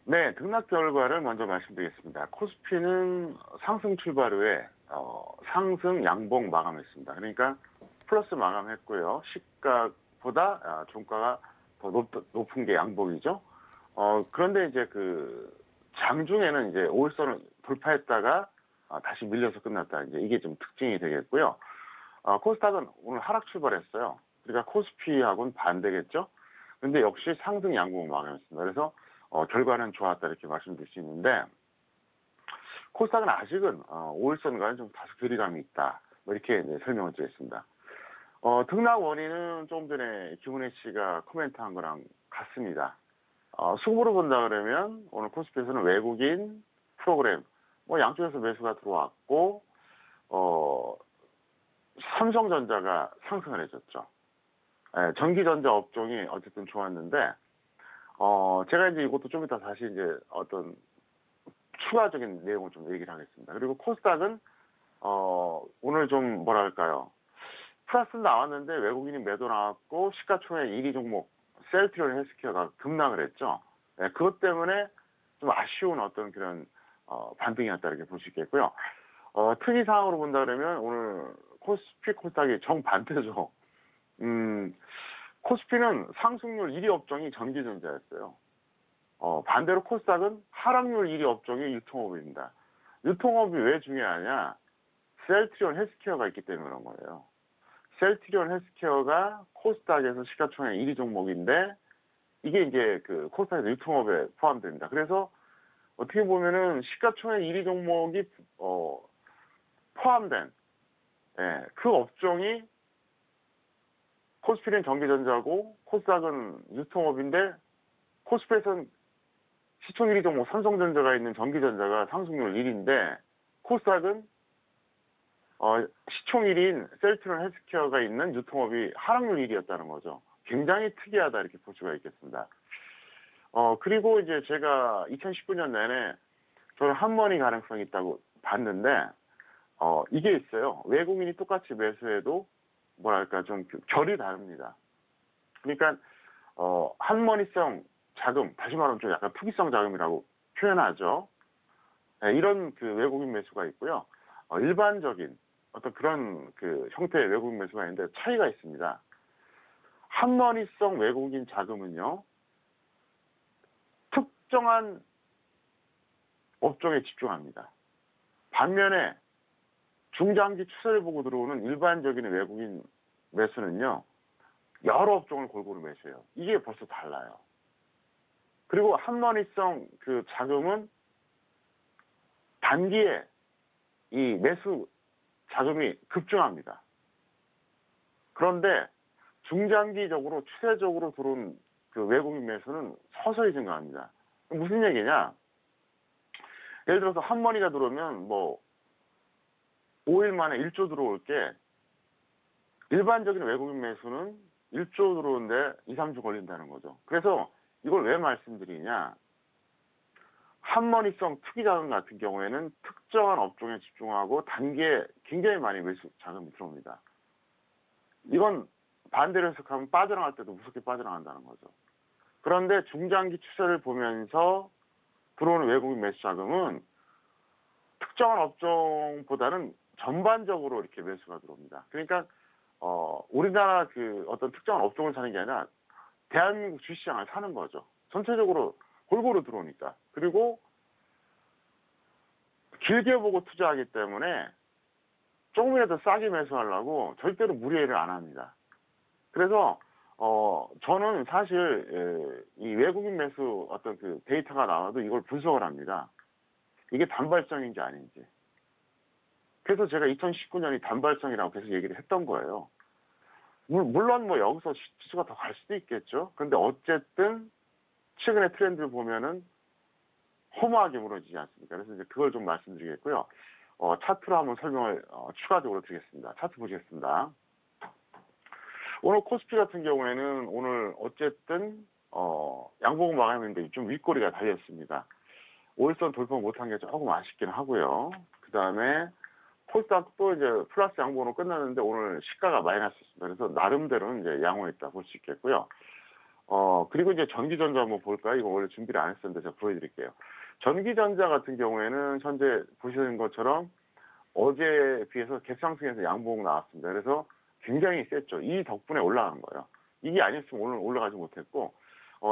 네, 등락 결과를 먼저 말씀드리겠습니다. 코스피는 상승 출발 후에 상승 양봉 마감했습니다. 그러니까 플러스 마감했고요. 시가보다 종가가 더 높은 게 양봉이죠. 그런데 이제 그 장중에는 이제 5일선을 돌파했다가 다시 밀려서 끝났다. 이제 이게 좀 특징이 되겠고요. 코스닥은 오늘 하락 출발했어요. 그러니까 코스피하고는 반대겠죠. 근데 역시 상승 양봉 마감했습니다. 그래서 결과는 좋았다 이렇게 말씀드릴 수 있는데 코스닥은 아직은 5일선과는 좀 다소 괴리감이 있다. 뭐 이렇게 설명을 드렸습니다. 등락 원인은 좀 전에 김은혜 씨가 코멘트한 거랑 같습니다. 수급으로 본다 그러면 오늘 코스피에서는 외국인 프로그램 뭐 양쪽에서 매수가 들어왔고 삼성전자가 상승을 해줬죠. 전기전자 업종이 어쨌든 좋았는데 제가 이제 이것도 좀 이따 다시 이제 어떤 추가적인 내용을 좀 얘기를 하겠습니다. 그리고 코스닥은 오늘 좀 뭐랄까요, 플러스 나왔는데 외국인이 매도 나왔고 시가총액 1위 종목 셀트리온 헬스케어가 급락을 했죠. 그것 때문에 좀 아쉬운 어떤 그런 반등이었다 이렇게 볼 수 있겠고요. 특이사항으로 본다 그러면 오늘 코스피 코스닥이 정반대죠. 코스피는 상승률 1위 업종이 전기전자였어요. 반대로 코스닥은 하락률 1위 업종이 유통업입니다. 유통업이 왜 중요하냐? 셀트리온 헬스케어가 있기 때문에 그런 거예요. 셀트리온 헬스케어가 코스닥에서 시가총액 1위 종목인데 이게 이제 그 코스닥에서 유통업에 포함됩니다. 그래서 어떻게 보면은 시가총액 1위 종목이 포함된 그 업종이 코스피는 전기전자고 코스닥은 유통업인데 코스피에서는 시총 1위 종목 삼성전자가 있는 전기전자가 상승률 1위인데 코스닥은 시총 1위인 셀트리온 헬스케어가 있는 유통업이 하락률 1위였다는 거죠. 굉장히 특이하다 이렇게 볼 수가 있겠습니다. 그리고 이제 제가 2019년 내내 저는 한머니 가능성이 있다고 봤는데 이게 있어요. 외국인이 똑같이 매수해도 뭐랄까 좀 결이 다릅니다. 그러니까 한머니성 자금, 다시 말하면 좀 약간 투기성 자금이라고 표현하죠. 이런 그 외국인 매수가 있고요. 일반적인 어떤 그런 그 형태의 외국인 매수가 있는데 차이가 있습니다. 한머니성 외국인 자금은요, 특정한 업종에 집중합니다. 반면에 중장기 추세를 보고 들어오는 일반적인 외국인 매수는요, 여러 업종을 골고루 매수해요. 이게 벌써 달라요. 그리고 한머니성 그 자금은 단기에 이 매수 자금이 급증합니다. 그런데 중장기적으로 추세적으로 들어온 그 외국인 매수는 서서히 증가합니다. 무슨 얘기냐? 예를 들어서 한머니가 들어오면 뭐 5일 만에 1조 들어올 게 일반적인 외국인 매수는 1조 들어오는데 2, 3주 걸린다는 거죠. 그래서 이걸 왜 말씀드리냐? 한머니성 투기자금 같은 경우에는 특정한 업종에 집중하고 단기에 굉장히 많이 매수 자금이 들어옵니다. 이건 반대로 해석하면 빠져나갈 때도 무섭게 빠져나간다는 거죠. 그런데 중장기 추세를 보면서 들어오는 외국인 매수 자금은 특정한 업종보다는 전반적으로 이렇게 매수가 들어옵니다. 그러니까 우리나라 그 어떤 특정한 업종을 사는 게 아니라 대한민국 주식시장을 사는 거죠. 전체적으로 골고루 들어오니까. 그리고 길게 보고 투자하기 때문에 조금이라도 싸게 매수하려고 절대로 무리를 안 합니다. 그래서 저는 사실 이 외국인 매수 어떤 그 데이터가 나와도 이걸 분석을 합니다. 이게 단발성인지 아닌지. 그래서 제가 2019년이 단발성이라고 계속 얘기를 했던 거예요. 물론 뭐 여기서 지수가 더 갈 수도 있겠죠. 그런데 어쨌든 최근의 트렌드를 보면은 허무하게 무너지지 않습니까? 그래서 이제 그걸 좀 말씀드리겠고요. 차트로 한번 설명을 추가적으로 드리겠습니다. 차트 보시겠습니다. 오늘 코스피 같은 경우에는 오늘 어쨌든 양봉 마감인데 좀 윗꼬리가 달렸습니다. 5일선 돌파 못한 게 조금 아쉽긴 하고요. 그 다음에 코스닥도 이제 플러스 양봉으로 끝났는데 오늘 시가가 마이너스였습니다. 그래서 나름대로는 이제 양호했다 볼 수 있겠고요. 그리고 이제 전기전자 한번 볼까요? 이거 원래 준비를 안 했었는데 제가 보여드릴게요. 전기전자 같은 경우에는 현재 보시는 것처럼 어제에 비해서 갭상승해서 양봉 나왔습니다. 그래서 굉장히 셌죠. 이 덕분에 올라간 거예요. 이게 아니었으면 오늘 올라가지 못했고,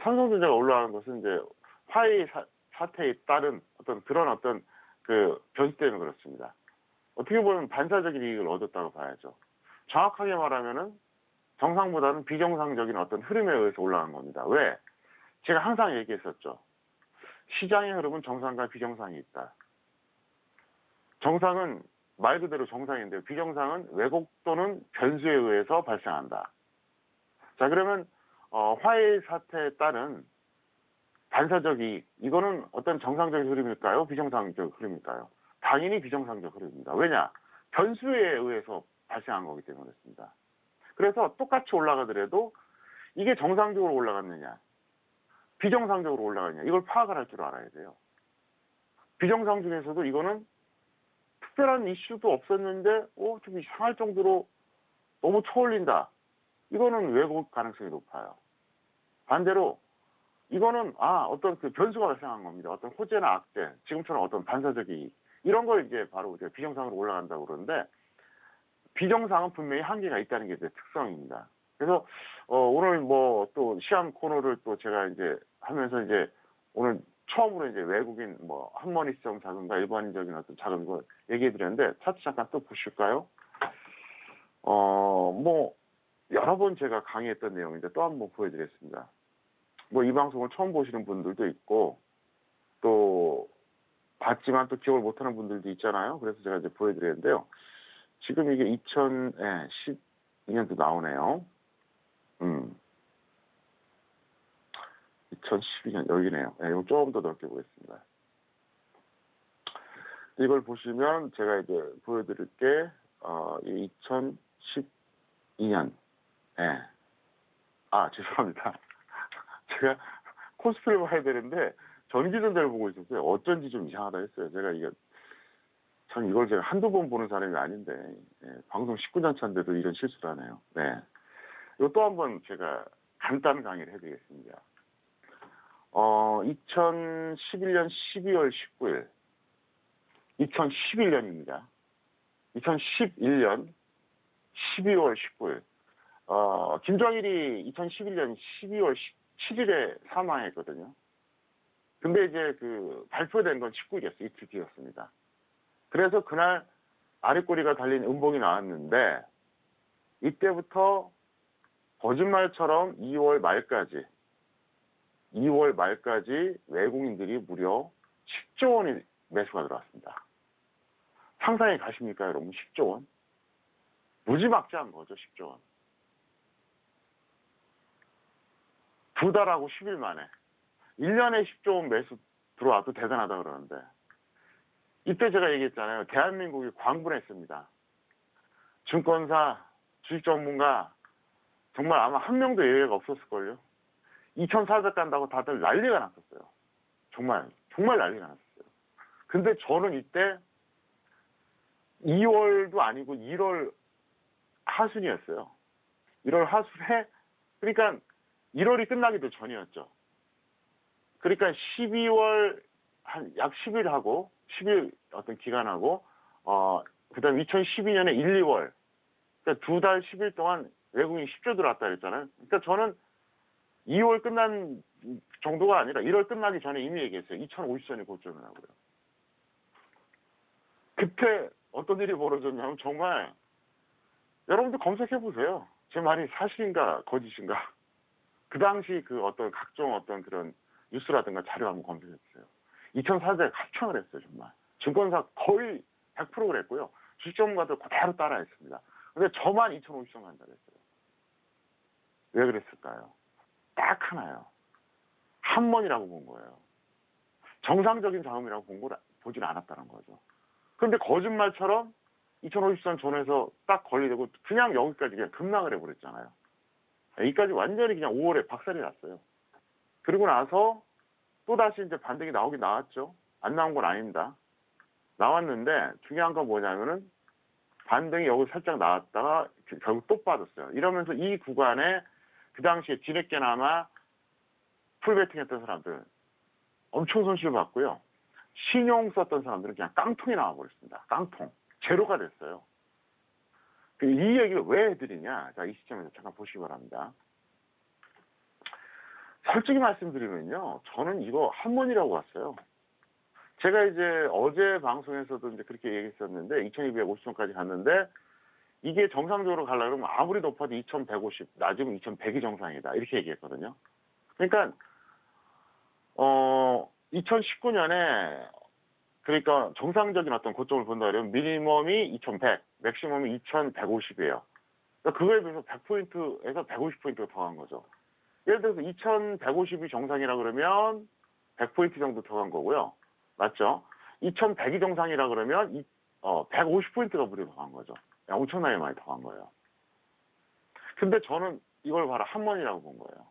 삼성전자가 올라가는 것은 이제 화웨이 사태에 따른 어떤 그 변수 때문에 그렇습니다. 어떻게 보면 반사적인 이익을 얻었다고 봐야죠. 정확하게 말하면은 정상보다는 비정상적인 어떤 흐름에 의해서 올라간 겁니다. 왜? 제가 항상 얘기했었죠. 시장의 흐름은 정상과 비정상이 있다. 정상은 말 그대로 정상인데요. 비정상은 왜곡 또는 변수에 의해서 발생한다. 자, 그러면 화해일 사태에 따른 반사적 이익, 이거는 어떤 정상적인 흐름일까요? 비정상적 흐름일까요? 당연히 비정상적 흐름입니다. 왜냐? 변수에 의해서 발생한 거기 때문에 그렇습니다. 그래서 똑같이 올라가더라도 이게 정상적으로 올라갔느냐, 비정상적으로 올라가느냐, 이걸 파악을 할 줄 알아야 돼요. 비정상 중에서도 이거는 특별한 이슈도 없었는데, 좀 이상할 정도로 너무 초올린다. 이거는 왜곡 가능성이 높아요. 반대로, 이거는, 어떤 그 변수가 발생한 겁니다. 어떤 호재나 악재, 지금처럼 어떤 반사적 이익. 이런 걸 이제 바로 이제 비정상으로 올라간다고 그러는데, 비정상은 분명히 한계가 있다는 게 이제 특성입니다. 그래서, 오늘 뭐 또 시험 코너를 또 제가 이제 하면서 이제 오늘 처음으로 이제 외국인 뭐 한머니 시점 자금과 일반적인 어떤 자금 이거 얘기해 드렸는데 차트 잠깐 또 보실까요? 뭐 여러 번 제가 강의했던 내용인데 또 한번 보여드리겠습니다. 뭐 이 방송을 처음 보시는 분들도 있고 또 봤지만 또 기억을 못하는 분들도 있잖아요. 그래서 제가 이제 보여드리는데요. 지금 이게 2012년도 나오네요. 2012년 여기네요. 네, 이거 조금 더 넓게 보겠습니다. 이걸 보시면 제가 이제 보여드릴 게 2012년. 네. 죄송합니다. 제가 코스피를 봐야 되는데 전기전자를 보고 있었어요. 어쩐지 좀 이상하다 했어요. 제가 이게 참 이걸 제가 한두 번 보는 사람이 아닌데 방송 19년 차인데도 이런 실수를 하네요. 네. 이거 또 한번 제가 간단 강의를 해드리겠습니다. 2011년 12월 19일, 2011년입니다. 2011년 12월 19일. 김정일이 2011년 12월 17일에 사망했거든요. 근데 이제 그 발표된 건 19일이었어요. 이틀 뒤였습니다. 그래서 그날 아랫꼬리가 달린 음봉이 나왔는데 이때부터 거짓말처럼 2월 말까지 외국인들이 무려 10조 원이 매수가 들어왔습니다. 상상이 가십니까, 여러분? 10조 원? 무지막지한 거죠, 10조 원. 2달하고 10일 만에. 1년에 10조 원 매수 들어와도 대단하다 그러는데. 이때 제가 얘기했잖아요. 대한민국이 광분했습니다. 증권사, 주식 전문가, 정말 아마 한 명도 예외가 없었을걸요. 2,400 간다고 다들 난리가 났었어요. 정말 난리가 났었어요. 근데 저는 이때 2월도 아니고 1월 하순이었어요. 1월 하순에, 그러니까 1월이 끝나기도 전이었죠. 그러니까 12월 한 약 10일 어떤 기간하고, 그 다음 2012년에 1, 2월, 그러니까 2달 10일 동안 외국인이 10조 들어왔다 그랬잖아요. 그러니까 저는 2월 끝난 정도가 아니라 1월 끝나기 전에 이미 얘기했어요. 2050선이 고점이라고요. 그때 어떤 일이 벌어졌냐면 정말 여러분들 검색해 보세요. 제 말이 사실인가 거짓인가. 그 당시 그 어떤 각종 어떤 그런 뉴스라든가 자료 한번 검색해 보세요. 2004년에 합창을 했어요. 정말 증권사 거의 100% 그랬고요. 주식 전문가들 그대로 따라했습니다. 근데 저만 2050선 간다 그랬어요. 왜 그랬을까요? 딱 하나요. 한 번이라고 본 거예요. 정상적인 자금이라고 보질 않았다는 거죠. 그런데 거짓말처럼 2050선 존에서 딱 걸리되고 그냥 여기까지 그냥 급락을 해버렸잖아요. 여기까지 완전히 그냥 5월에 박살이 났어요. 그리고 나서 또다시 이제 반등이 나오긴 나왔죠. 안 나온 건 아닙니다. 나왔는데 중요한 건 뭐냐면은 반등이 여기 살짝 나왔다가 결국 또 빠졌어요. 이러면서 이 구간에 그 당시에 뒤늦게나마 풀베팅 했던 사람들 엄청 손실 봤고요. 신용 썼던 사람들은 그냥 깡통이 나와버렸습니다. 깡통. 제로가 됐어요. 이 얘기를 왜 해드리냐. 자, 이 시점에서 잠깐 보시기 바랍니다. 솔직히 말씀드리면요. 저는 이거 한문이라고 봤어요. 제가 이제 어제 방송에서도 이제 그렇게 얘기했었는데 2250선까지 갔는데 이게 정상적으로 가려면 아무리 높아도 2150, 낮으면 2100이 정상이다. 이렇게 얘기했거든요. 그러니까 2019년에 그러니까 정상적인 어떤 고점을 본다 그러면 미니멈이 2100, 맥시멈이 2150이에요. 그러니까 그거에 비해서 100포인트에서 150포인트가 더 간 거죠. 예를 들어서 2150이 정상이라 그러면 100포인트 정도 더 간 거고요. 맞죠? 2100이 정상이라 그러면 150포인트가 무려 더 간 거죠. 엄청나게 많이 더 간 거예요. 근데 저는 이걸 바로 한번이라고 본 거예요.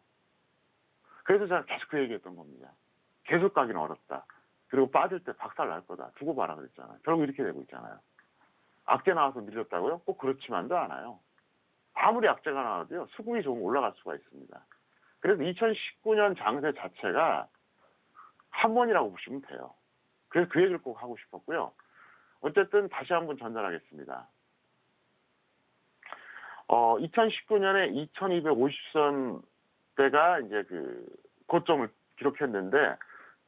그래서 제가 계속 그 얘기했던 겁니다. 계속 가기는 어렵다. 그리고 빠질 때 박살 날 거다. 두고 봐라 그랬잖아요. 결국 이렇게 되고 있잖아요. 악재 나와서 밀렸다고요? 꼭 그렇지만도 않아요. 아무리 악재가 나와도요. 수급이 조금 올라갈 수가 있습니다. 그래서 2019년 장세 자체가 한번이라고 보시면 돼요. 그래서 그 얘기를 꼭 하고 싶었고요. 어쨌든 다시 한번 전달하겠습니다. 2019년에 2250선 때가 이제 그 고점을 기록했는데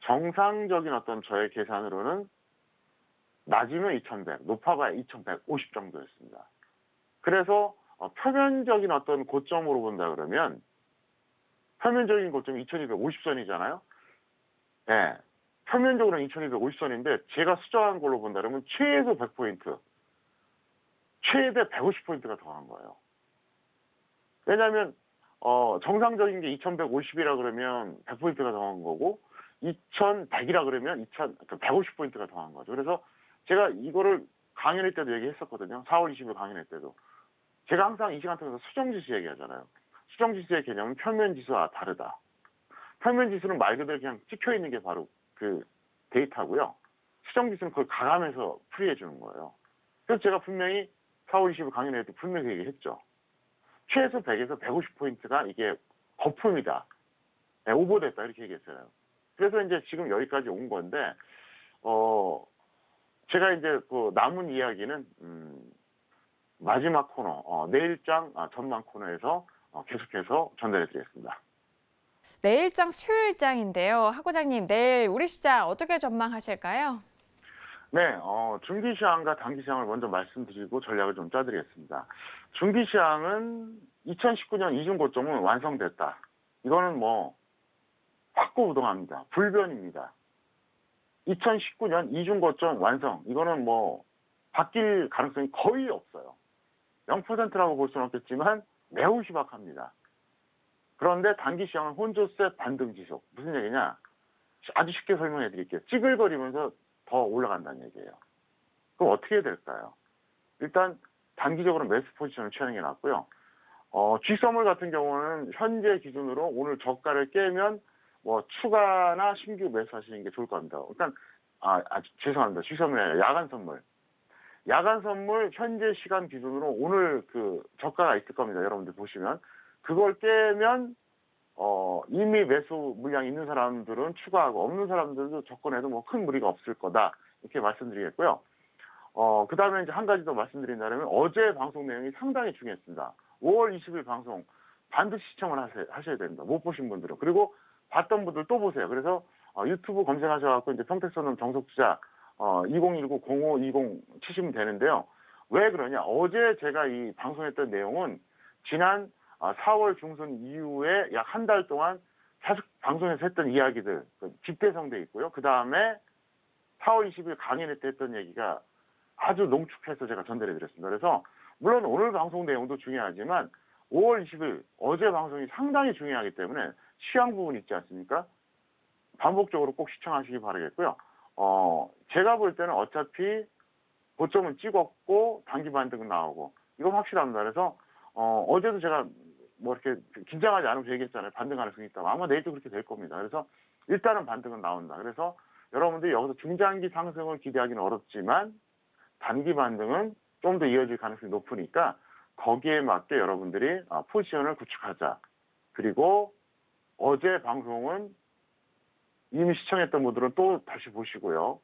정상적인 어떤 저의 계산으로는 낮으면 2100, 높아봐야 2150 정도였습니다. 그래서 표면적인 어떤 고점으로 본다 그러면 표면적인 고점이 2250선이잖아요. 네. 표면적으로는 2250선인데 제가 수정한 걸로 본다 그러면 최소 100포인트, 최대 150포인트가 더 간 거예요. 왜냐하면 정상적인 게 2150이라 그러면 100포인트가 더 간 거고 2100이라 그러면 150포인트가 더 간 거죠. 그래서 제가 이거를 강연회 때도 얘기했었거든요. 4월 20일 강연회 때도. 제가 항상 이 시간 통해서 수정지수 얘기하잖아요. 수정지수의 개념은 표면지수와 다르다. 표면지수는 말 그대로 그냥 찍혀있는 게 바로 그 데이터고요. 수정지수는 그걸 가감해서 풀이해 주는 거예요. 그래서 제가 분명히 4월 20일 강연회 때 분명히 얘기했죠. 최소 100에서 150포인트가 이게 거품이다. 네, 오버됐다. 이렇게 얘기했어요. 그래서 이제 지금 여기까지 온 건데, 제가 이제 그 남은 이야기는, 마지막 코너, 내일장 전망 코너에서 계속해서 전달해 드리겠습니다. 내일장 수요일장인데요. 하고장님, 내일 우리 시장 어떻게 전망하실까요? 네, 중기시황과 단기시황을 먼저 말씀드리고 전략을 좀 짜드리겠습니다. 중기시황은 2019년 이중 고점은 완성됐다. 이거는 뭐 확고부동합니다. 불변입니다. 2019년 이중 고점 완성. 이거는 뭐 바뀔 가능성이 거의 없어요. 0%라고 볼 수는 없겠지만 매우 희박합니다. 그런데 단기시황은 혼조세 반등 지속. 무슨 얘기냐? 아주 쉽게 설명해 드릴게요. 찌글거리면서 더 올라간다는 얘기예요. 그럼 어떻게 될까요? 일단 단기적으로 매수 포지션을 취하는 게 낫고요. G선물 같은 경우는 현재 기준으로 오늘 저가를 깨면 뭐 추가나 신규 매수하시는 게 좋을 겁니다. 일단 죄송합니다. G선물이 아니라 야간 선물. 야간 선물 현재 시간 기준으로 오늘 그 저가가 있을 겁니다. 여러분들 보시면 그걸 깨면 이미 매수 물량 있는 사람들은 추가하고 없는 사람들도 접근해도 뭐 큰 무리가 없을 거다 이렇게 말씀드리겠고요. 그 다음에 이제 한 가지 더 말씀드린다면 어제 방송 내용이 상당히 중요했습니다. 5월 20일 방송 반드시 시청을 하셔야 됩니다. 못 보신 분들은. 그리고 봤던 분들 또 보세요. 그래서 유튜브 검색하셔갖고 이제 평택선언 정석투자 2019-0520 치시면 되는데요. 왜 그러냐? 어제 제가 이 방송했던 내용은 지난 4월 중순 이후에 약 한 달 동안 계속 방송에서 했던 이야기들 집대성돼 있고요. 그 다음에 4월 20일 강연회 때 했던 얘기가 아주 농축해서 제가 전달해 드렸습니다. 그래서 물론 오늘 방송 내용도 중요하지만 5월 20일 어제 방송이 상당히 중요하기 때문에 취향 부분 있지 않습니까? 반복적으로 꼭 시청하시기 바라겠고요. 제가 볼 때는 어차피 고점은 찍었고 단기 반등은 나오고 이건 확실합니다. 그래서 어제도 제가 뭐 이렇게 긴장하지 않으면서 얘기했잖아요. 반등 가능성이 있다고. 아마 내일도 그렇게 될 겁니다. 그래서 일단은 반등은 나온다. 그래서 여러분들이 여기서 중장기 상승을 기대하기는 어렵지만 단기 반등은 좀 더 이어질 가능성이 높으니까 거기에 맞게 여러분들이 포지션을 구축하자. 그리고 어제 방송은 이미 시청했던 분들은 또 다시 보시고요.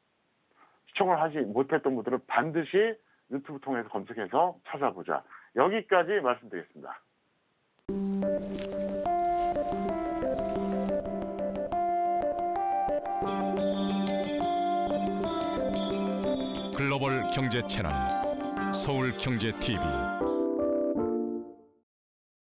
시청을 하지 못했던 분들은 반드시 유튜브 통해서 검색해서 찾아보자. 여기까지 말씀드리겠습니다. 글로벌 경제 채널 서울경제TV